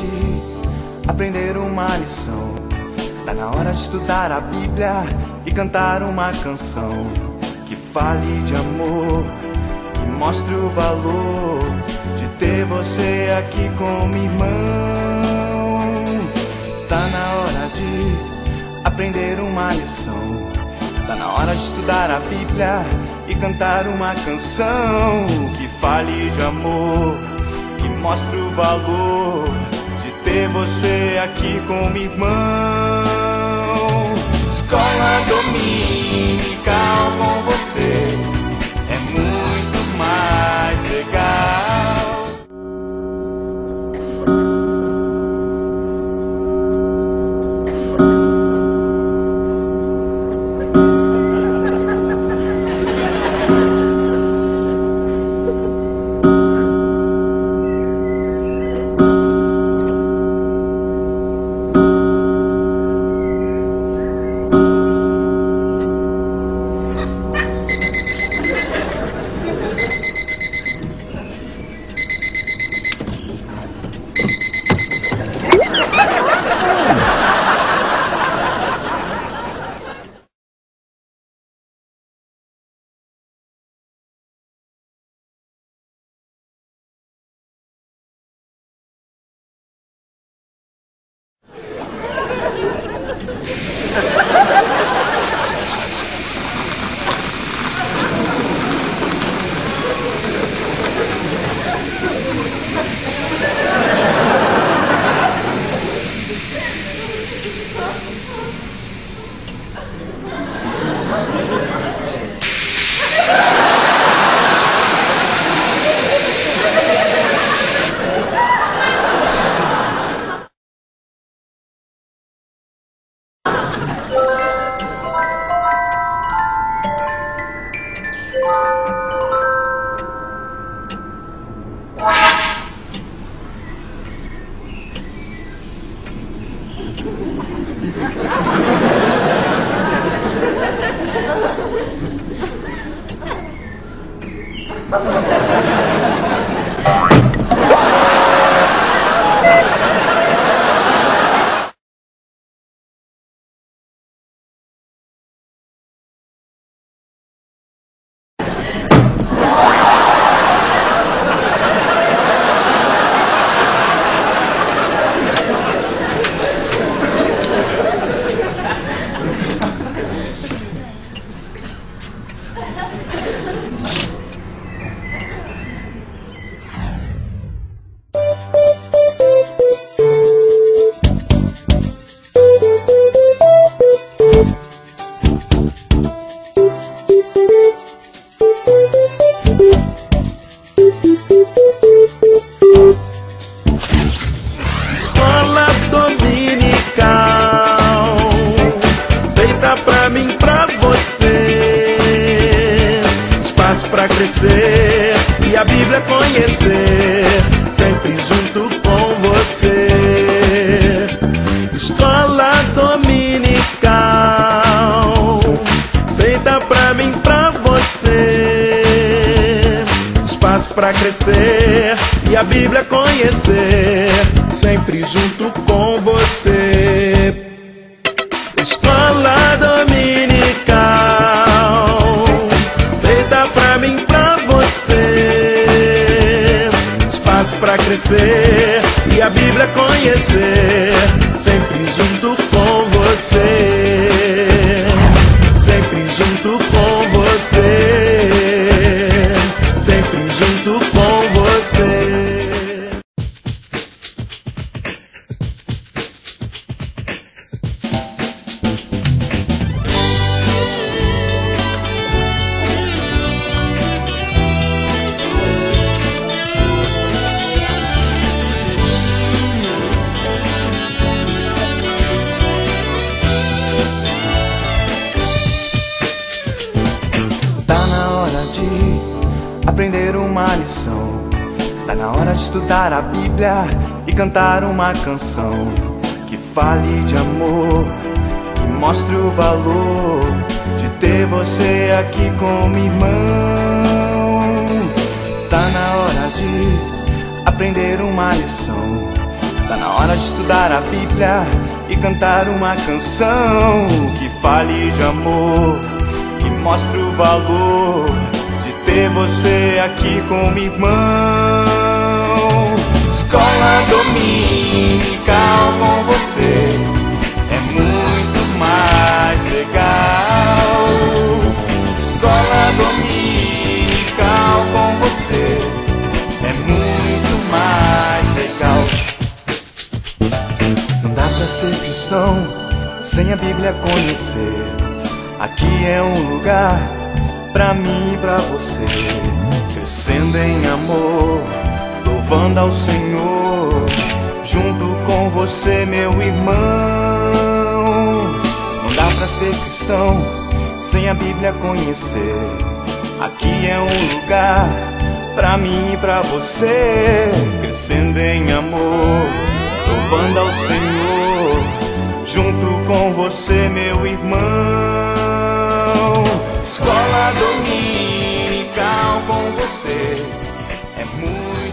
de aprender uma lição. Tá na hora de estudar a Bíblia e cantar uma canção que fale de amor, que mostre o valor de ter você aqui como irmão. Tá na hora de aprender uma lição. Tá na hora de estudar a Bíblia e cantar uma canção que fale de amor, que mostre o valor de ter você aqui como irmão. Escola dominical com você é muito mais legal. Escola dominical, feita pra mim, pra você. Espaço pra crescer e a Bíblia conhecer, sempre junto com você. Escola dominical, feita pra mim, pra você. Espaço pra crescer e a Bíblia conhecer, sempre junto com você. Escola dominical, feita pra mim, pra você. Espaço pra crescer e a Bíblia conhecer, sempre junto com você. Sempre junto com você. Sempre junto com você. Aprender uma lição. Tá na hora de estudar a Bíblia e cantar uma canção que fale de amor, que mostre o valor de ter você aqui como irmão. Tá na hora de aprender uma lição. Tá na hora de estudar a Bíblia e cantar uma canção que fale de amor, que mostre o valor de ter você aqui como irmão. Escola dominical com você é muito mais legal. Escola dominical com você é muito mais legal. Não dá pra ser cristão sem a Bíblia conhecer. Aqui é um lugar pra mim e pra você, crescendo em amor, louvando ao Senhor, junto com você, meu irmão. Não dá pra ser cristão sem a Bíblia conhecer. Aqui é um lugar pra mim e pra você, crescendo em amor, louvando ao Senhor, junto com você, meu irmão. Escola dominical com você é muito